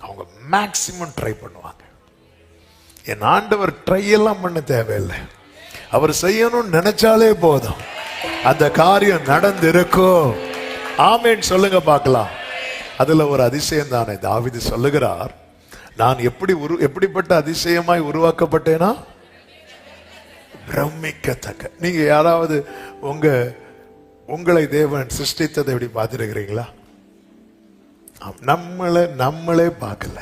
அவங்க maximum try பண்ணுவாங்க. என் ஆண்டவர் ட்ரை எல்லாம் பண்ண தேவையில்லை. அவர் செய்யணும்னு நினைச்சாலே போதும், அந்த காரியம் நடந்திருக்கும். ஆமேன் சொல்லுங்க பார்க்கலாம். அதுல ஒரு அதிசயம் தானே. தாவீது சொல்லுகிறார், நான் எப்படிப்பட்ட அதிசயமாய் உருவாக்கப்பட்டேனா, பிரமிக்கத்தக்க. நீங்க யாராவது உங்களை தேவன் சிருஷ்டித்ததை எப்படி பார்த்திருக்கிறீங்களா? நம்மளே பார்க்கல.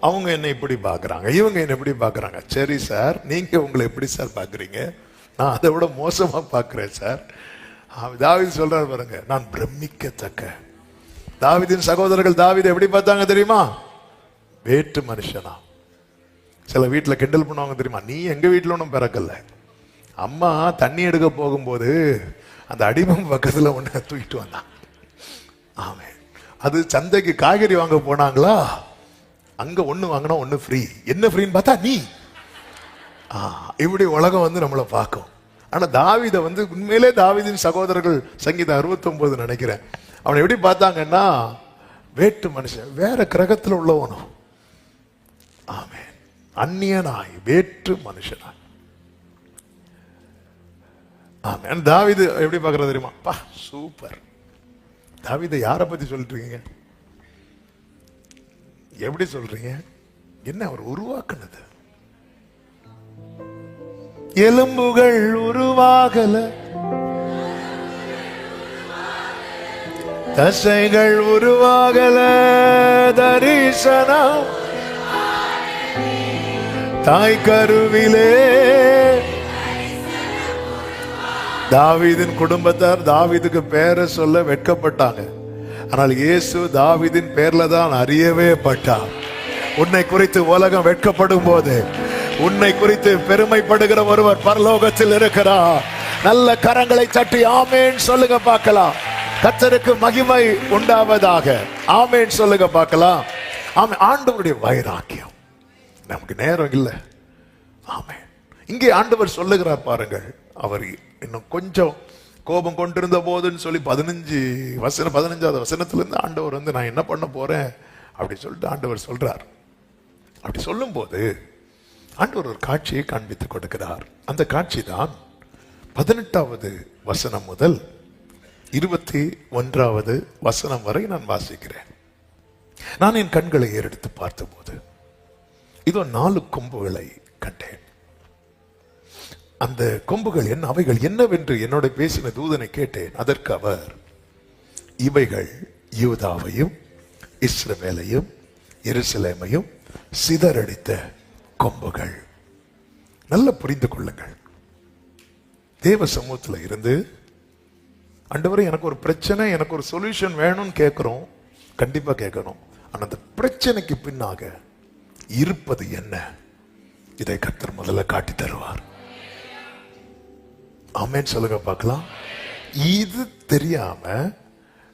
அவங்க என்ன இப்படி பாக்குறாங்க, இவங்க என்ன எப்படி பாக்குறாங்க. சரி சார், நீங்க உங்களை எப்படி சார் பாக்குறீங்க? நான் அதை விட மோசமா பாக்குறேன் சார். தாவீது சொல்றாரு பாருங்க, நான் பிரமிக்கத்தக்க. தாவீதின் சகோதரர்கள் தாவீதை எப்படி பார்த்தாங்க தெரியுமா? வேற்று மனுஷனா. சில வீட்டுல கிண்டல் பண்ணுவாங்க தெரியுமா, நீ எங்க வீட்டுல ஒன்றும் பிறக்கல. அம்மா தண்ணி எடுக்க போகும்போது அந்த அடிமம் பக்கத்துல ஒண்ணு தூக்கிட்டு வந்தான். ஆமே. அது சந்தைக்கு காய்கறி வாங்க போனாங்களா, அங்க ஒண்ணு வாங்கினா ஒண்ணு ஃப்ரீ. என்ன ஃப்ரீன்னு பார்த்தா நீ. இப்படி உலகம் நம்மளை பார்க்கும். ஆனா தாவீதை உண்மையிலே தாவீதின் சகோதரர்கள் சங்கீதம் 69 நினைக்கிறேன், அவனை எப்படி பார்த்தாங்கன்னா, வேற்று மனுஷன், வேற கிரகத்துல உள்ளவனும். ஆமே. அந்நியனாய், வேற்று மனுஷனாய். ஆமே. தாவீது எப்படி பார்க்கறது தெரியுமா? பா சூப்பர். தாவீதை யாரை பத்தி சொல்றீங்க? எப்படி சொல்றீங்க? என்ன அவர் உருவாக்குனது? எலும்புகள் உருவாகல, தசைகள் உருவாகல, தரிசனம் தாய் கருவிலே. தாவீதின் குடும்பத்தார் தாவீதுக்கு பேரை சொல்ல வெட்கப்பட்டாங்க. ஆனால் இயேசு தாவீதின் பேர்ல தான் அறியவே பட்டார். உன்னை குறித்து உலகம் வெட்கப்படும் போது உன்னை குறித்து பெருமைப்படுகிற ஒருவர் பரலோகத்தில் இருக்கிறார். நல்ல கரங்களை தட்டி ஆமேன் சொல்லுங்க பார்க்கலாம். கர்த்தருக்கு மகிமை உண்டாவதாக. ஆமேன் சொல்லுங்க பார்க்கலாம். ஆமென். ஆண்டவருடைய வைராக்கியம். நமக்கு நேரம் இல்லை. ஆமென். இங்கே ஆண்டவர் சொல்லுகிறார் பாருங்கள். அவர் இன்னும் கொஞ்சம் கோபம் கொண்டிருந்த போதுன்னு சொல்லி 15வது வசனத்திலிருந்து ஆண்டவர் நான் என்ன பண்ண போறேன் அப்படி சொல்லிட்டு ஆண்டவர் சொல்றார். அப்படி சொல்லும் போது ஆண்டவர் ஒரு காட்சியை காண்பித்துக் கொடுக்கிறார். அந்த காட்சி தான் 18வது வசனம் முதல் 21வது வசனம் வரை நான் வாசிக்கிறேன். நான் என் கண்களை ஏறெடுத்து பார்த்தபோது இதோ 4 கொம்புகளை கண்டேன். அந்த கொம்புகள் என்ன, அவைகள் என்னவென்று என்னோட பேசின தூதனை கேட்டேன். அதற்கு அவர், இவைகள் யூதாவையும் இஸ்ரவேலையும் எருசலேமையும் சிதறடித்த கொம்புகள். நல்ல புரிந்து கொள்ளுங்கள். தேவ சமூகத்தில் இருந்து ஆண்டவரே எனக்கு ஒரு பிரச்சனை, எனக்கு ஒரு சொல்யூஷன் வேணும்னு கேட்கிறோம். கண்டிப்பா கேட்கணும். ஆனா அந்த பிரச்சனைக்கு பின்னாக இருப்பது என்ன, இதை கர்த்தர் முதல்ல காட்டி தருவார். ஆமென் சொல்லுங்க பார்க்கலாம். இது தெரியாம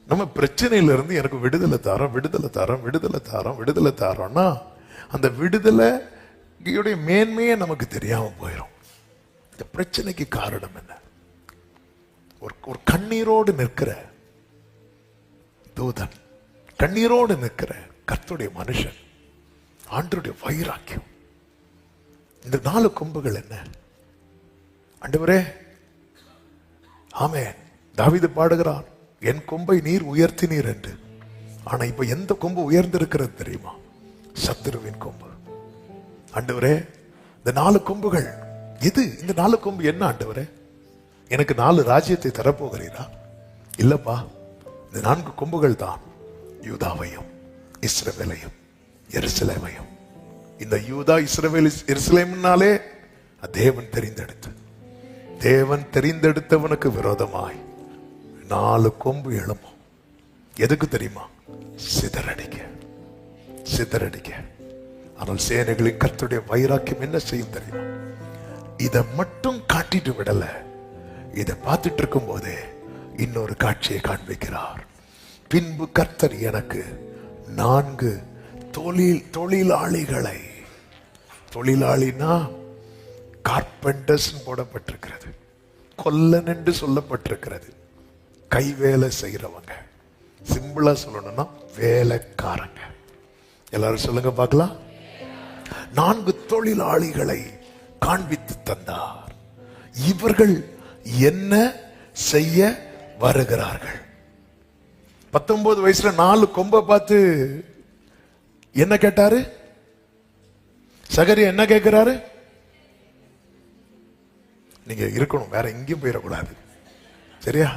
நம்ம பிரச்சனையில இருந்து எனக்கு விடுதலை தாரோம், விடுதலை தாரோம், விடுதலை தாரோம், விடுதலை தாரோம்னா அந்த விடுதலையுடைய மேன்மையே நமக்கு தெரியாம போயிடும். இந்த பிரச்சனைக்கு காரணம் என்ன? ஒரு கண்ணீரோடு நிற்கிற தூதன், கண்ணீரோடு நிற்கிற கர்த்தருடைய மனுஷன், ஆண்டவருடைய வைராக்கியம். இந்த 4 கொம்புகள் என்ன? ஆண்டவரே, ஆமென். தாவீது பாடுகிறார், என் கொம்பை நீர் உயர்த்தினீர் என்று. ஆனா இப்ப எந்த கொம்பு உயர்ந்திருக்கிறது தெரியுமா? சத்துருவின் கொம்பு. ஆண்டவரே, இந்த 4 கொம்புகள் எது? இந்த 4 கொம்பு என்ன ஆண்டவரே? எனக்கு 4 ராஜ்யத்தை தரப்போகிறீரா? இல்லப்பா, இந்த 4 கொம்புகள் தான் யூதாவையும் இஸ்ரவேலையும் எருசலேமையும். இந்த யூதா இஸ்ரவேல் எருசலேம்னாலே தேவன் தெரிந்தெடுத்தவனுக்கு விரோதமாய் 4 கொம்பு எழும்பும். எதுக்கு தெரியுமா? சிதறடிக்க. ஆனால் சேனைகளின் கர்த்தருடைய வைராக்கியம் என்ன செய்யும் தெரியுமா? இதை மட்டும் காட்டிட்டு விடல. இதை பார்த்துட்டு இருக்கும் போதே இன்னொரு காட்சியை காண்பிக்கிறார். பின்பு கர்த்தர் எனக்கு 4 தொழிலாளிகளை, தொழிலாளினா கார்பெண்டர்ஸ் போடப்பட்டிருக்கிறது, கொல்லன் என்று சொல்லப்பட்டிருக்கிறது. கை வேலை செய்கிறவங்க, சிம்பிளா சொல்லணும்னா வேலைக்காரங்க. எல்லாரும் சொல்லுங்க பார்க்கலாம். 4 தொழிலாளிகளை காண்பித்து தந்தார். இவர்கள் என்ன செய்ய வருகிறார்கள்? 19 வயசுல 4 கொம்பை பார்த்து என்ன கேட்டாரு? சகரியா என்ன கேட்கிறாரு? நீங்க இருக்கணும், வேற எங்கேயும் போயிடக்கூடாது. சரியா?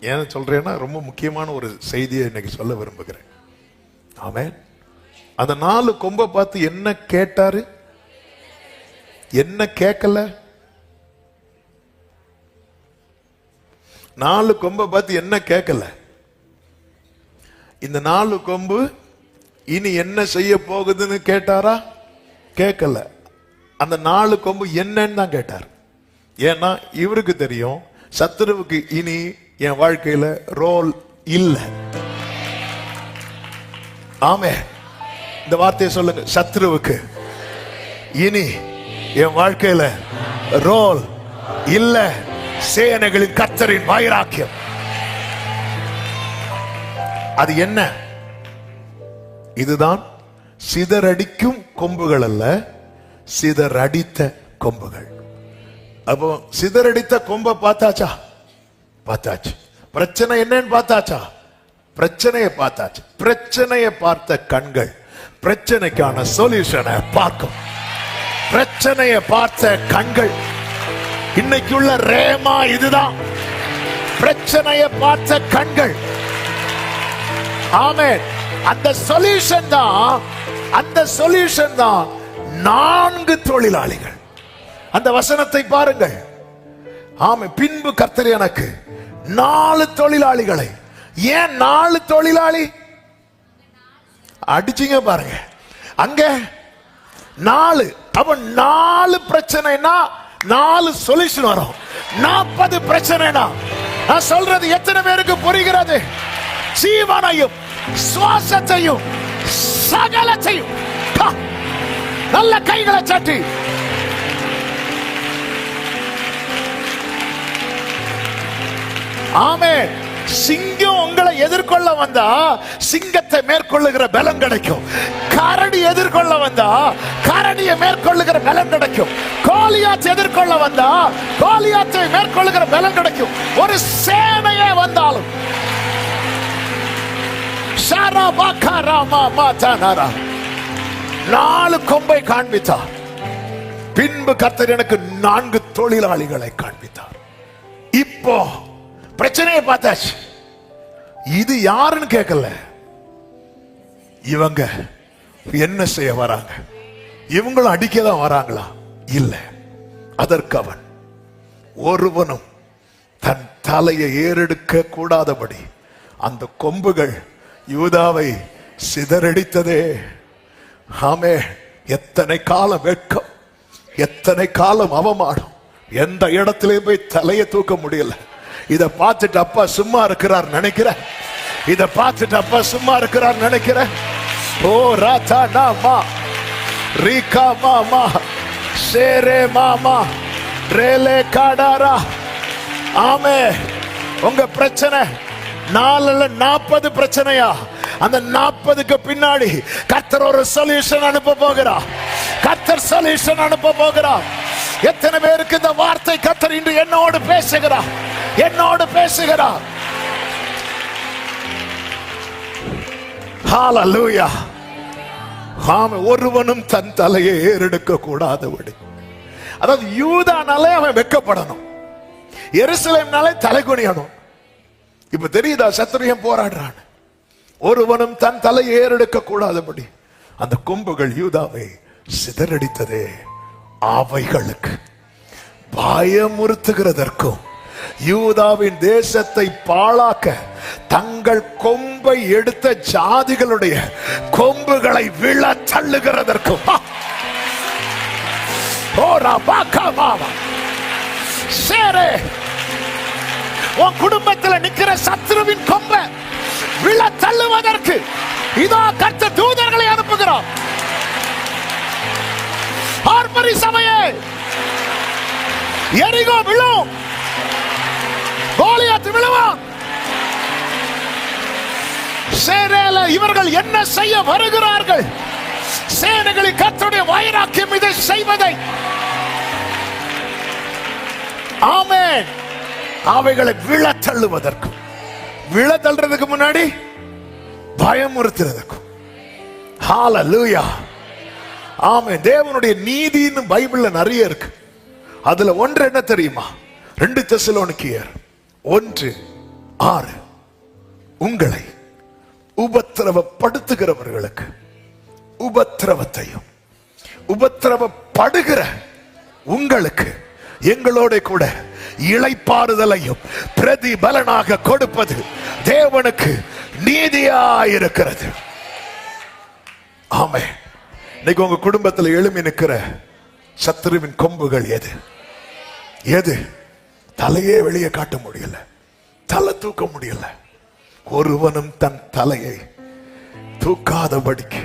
ஏன் சொல்றேன்னா ரொம்ப முக்கியமான ஒரு செய்தியை இன்னைக்கு சொல்ல விரும்புகிறேன். ஆமென். அந்த 4 கொம்பை பார்த்து என்ன கேட்டாரு? என்ன கேட்கல? 4 கொம்பை பார்த்து என்ன கேட்கல? இந்த 4 கொம்பு இனி என்ன செய்ய போகுதுன்னு கேட்டாரா? கேட்கல. அந்த 4 கொம்பு என்னன்னு தான் கேட்டார். ஏன்னா இவருக்கு தெரியும், சத்துருவுக்கு இனி என் வாழ்க்கையில ரோல் இல்லை. ஆமே, இந்த வார்த்தையை சொல்லுங்க. சத்துருவுக்கு இனி என் வாழ்க்கையில ரோல் இல்ல. சேனைகளின் கர்த்தரின் வைராக்கியம். அது என்ன? இதுதான் சிதறடிக்கும் கொம்புகள் அல்ல, சிதறடித்த கொம்புகள். அப்போ சிதறடித்த கொம்பை பார்த்தாச்சா? பார்த்தாச்சு. பிரச்சனை என்னன்னு பார்த்தாச்சா? பிரச்சனையை பார்த்தாச்சு. பிரச்சனையை பார்த்த கண்கள் பிரச்சனைக்கான சொல்யூஷனை பார்க்கும். பிரச்சனையை பார்த்த கண்கள் இன்னைக்குள்ள ரேமா இதுதான். பிரச்சனையை பார்த்த கண்கள். ஆமென். அந்த சொல்யூஷன் தான் 4 தொழிலாளிகள். அந்த வசனத்தை பாருங்கள். ஆமே. பின்பு கர்த்தர் எனக்கு 4 தொழிலாளிகளை. ஏன் 4 தொழிலாளி? அடிச்சிங்க பாருங்க. அங்க 4. அப்ப 4 பிரச்சனைனா 4 சொல்யூஷன் வரும். 40 பிரச்சனைனா நான் சொல்றது எத்தனை பேருக்கு புரிகிறது? ஜீவனையும் சுவாசத்தையும் சகலத்தையும் நல்ல கைகளை சட்டி ஆமென். சிங்கம் உங்களை எதிர்கொள்ள வந்தா சிங்கத்தை மேற்கொள்ளுகிற பலம் கிடைக்கும். கரடி எதிர்கொள்ள வந்தா கரடியை மேற்கொள்ளுகிற பலம் கிடைக்கும். கோலியாத் எதிர்கொள்ள வந்தா கோலியாத்தை மேற்கொள்ளுகிற பலம் கிடைக்கும். ஒரு சேனையே வந்தாலும் 4 கொம்பை காண்பித்தார். பின்பு கர்த்தர் எனக்கு 4 தொழிலாளிகளை காண்பித்தார். இப்போ பிரச்சனையை பார்த்தாச்சு. இது யாருன்னு கேட்கல. இவங்க என்ன செய்ய வராங்க? இவங்களும் அடிக்கதான் வராங்களா? இல்ல. அதற்கு அவன் ஒருவனும் தன் தலையை ஏறெடுக்க கூடாதபடி அந்த கொம்புகள் யூதாவை சிதறடித்ததே. ஆமே. எத்தனை காலம் வெட்கம், எத்தனை காலம் அவமானம். எந்த இடத்திலே போய் தலையை தூக்க முடியல. இத பார்த்துட்டு அப்பா சும்மா இருக்கிறார் நினைக்கிற. இத பார்த்துட்டு அப்பா சும்மா இருக்கிறார் நினைக்கிற. ஓ ராதா நாமா ரீகா மாமா சேரே மாமா ரேலே காடாரா. ஆமே. உங்க பிரச்சனை 4 40 பிரச்சனையா? அந்த 40க்கு பின்னாடி கர்த்தர் ஒரு சொல்யூஷன் அனுப்ப போகிறார். கர்த்தர் சொல்யூஷன் அனுப்ப போகிறார். எத்தனை பேருக்கு இந்த வார்த்தை கர்த்தர் இன்று என்னோடு பேசுகிறார்? என்னோடு பேசுகிறார். ஹalleluya. ஆமே. ஒருவனும் தன் தலையை ஏறெடுக்க கூடாதபடி. அதாவது யூதானாலே அவன் வெட்கப்படணும், எருசலேம்னாலே தலைகுனியணும். இப்ப தெரியுதா சத்துருயம் போராடுறான். ஒருவனும் தன் தலையை ஏறெடுக்க கூடாதபடி அந்த கொம்புகள் யூதாவை சிதறடித்ததே. அவைகளுக்கு பயமுறுத்துகிறதற்கும் யூதாவின் தேசத்தை பாழாக்க தங்கள் கொம்பை எடுத்த ஜாதிகளுடைய கொம்புகளை விழ தள்ளுகிறதற்கும் உன் குடும்பத்தில் நிற்கிற சத்துருவின் கொம்பை விழ தள்ளுவதற்கு இதோ கர்த்தர் தூதர்களை அனுப்புகிறார். ஆர்ப்பரி சபையே, எரிகோ விழும், கோலியாத் விழுவான். சேரேல இவர்கள் என்ன செய்ய வருகிறார்கள்? சேனைகளின் கர்த்தருடைய வைராக்கியம் இதை செய்வதை. ஆமென். அவைகளை விழத்தள்ளுவதற்கும், விழத்தள்ளுறதுக்கு முன்னாடி பயமுறுத்துறதுக்கும். ஹல்லேலூயா. ஆமென். தேவனுடைய நீதின்னு பைபிள்ல நிறைய இருக்கு. அதுல ஒன்று என்ன தெரியுமா? 2 தெசலோனிக்கேயர் 1:6 உங்களை உபத்திரவப்படுத்துகிறவர்களுக்கு உபத்திரவத்தையும் உபத்திரவப்படுகிற உங்களுக்கு எங்களோட கூட இளைப்பாறுதலையும் பிரதிபலனாக கொடுப்பது தேவனுக்கு நீதியாயிருக்கிறது. ஆமென். இன்னைக்கு உங்க குடும்பத்தில் எழும்பி நிற்கிற சத்துருவின் கொம்புகள் எது? எது? தலையே வெளியே காட்ட முடியல, தலை தூக்க முடியல. ஒருவனும் தன் தலையை தூக்காதபடிக்கு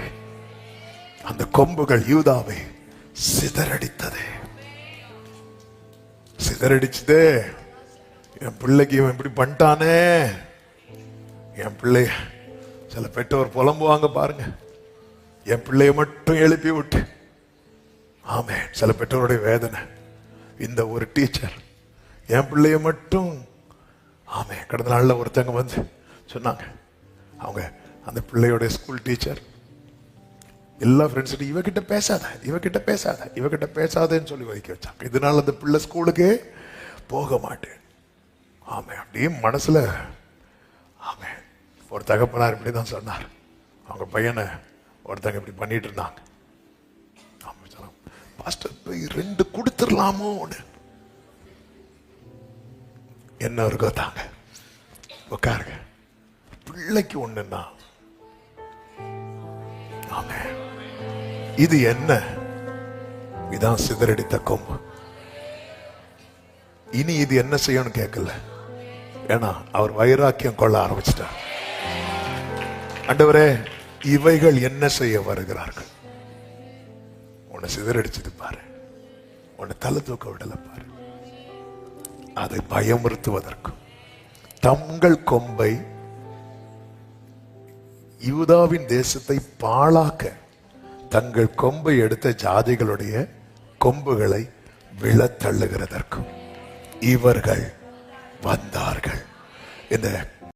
அந்த கொம்புகள் யூதாவை சிதறடித்தது. சிதறடிச்சதே. என் பிள்ளைக்கு இவன் இப்படி பண்ணிட்டானே. என் பிள்ளைய சில பெற்றோர் புலம்புவாங்க பாருங்க, என் பிள்ளைய மட்டும் எழுப்பி விட்டு. ஆமே. சில பெற்றோருடைய வேதனை. இந்த ஒரு டீச்சர் என் பிள்ளைய மட்டும். ஆமே. கடந்த நாள்ல ஒருத்தங்க வந்து சொன்னாங்க, அவங்க அந்த பிள்ளையோட ஸ்கூல் டீச்சர் எல்லா ஃப்ரெண்ட்ஸ் இவகிட்ட பேசாத, இவகிட்ட பேசாத, இவகிட்ட பேசாதேன்னு சொல்லி ஒதுக்கி வச்சாங்க. இதனால அந்த பிள்ளை ஸ்கூலுக்கே போக மாட்டேன். ஆமே. அப்படியே மனசுல. ஆமே. ஒரு தகப்பனார் இப்படிதான் சொன்னார். அவங்க பையனை ஒருத்தங்க இப்படி பண்ணிட்டு இருந்தாங்க. பாஸ்டர் போய் 2 கொடுத்துடலாமோ? என்ன இருக்கோ தாங்க, உட்காருங்க. பிள்ளைக்கு ஒண்ணுன்னா. ஆமே. இது என்ன? இதான் சிதறடித்த கொம்பு. இனி இது என்ன செய்யணும் கேட்கல. ஏன்னா அவர் வைராக்கியம் கொள்ள ஆரம்பிச்சிட்டார். ஆண்டவரே, இவைகள் என்ன செய்ய வருகிறார்கள்? உன்னை சிதறடிச்சது பாரு, உன்னை தலை தூக்க விடல பாரு. அதை பயமுறுத்துவதற்கும் தங்கள் கொம்பை யூதாவின் தேசத்தை பாழாக்க தங்கள் கொம்பை எடுத்த ஜாதிகளுடைய கொம்புகளை விழத்தள்ளுகிறதற்கும் இவர்கள் வந்தார்கள். இந்த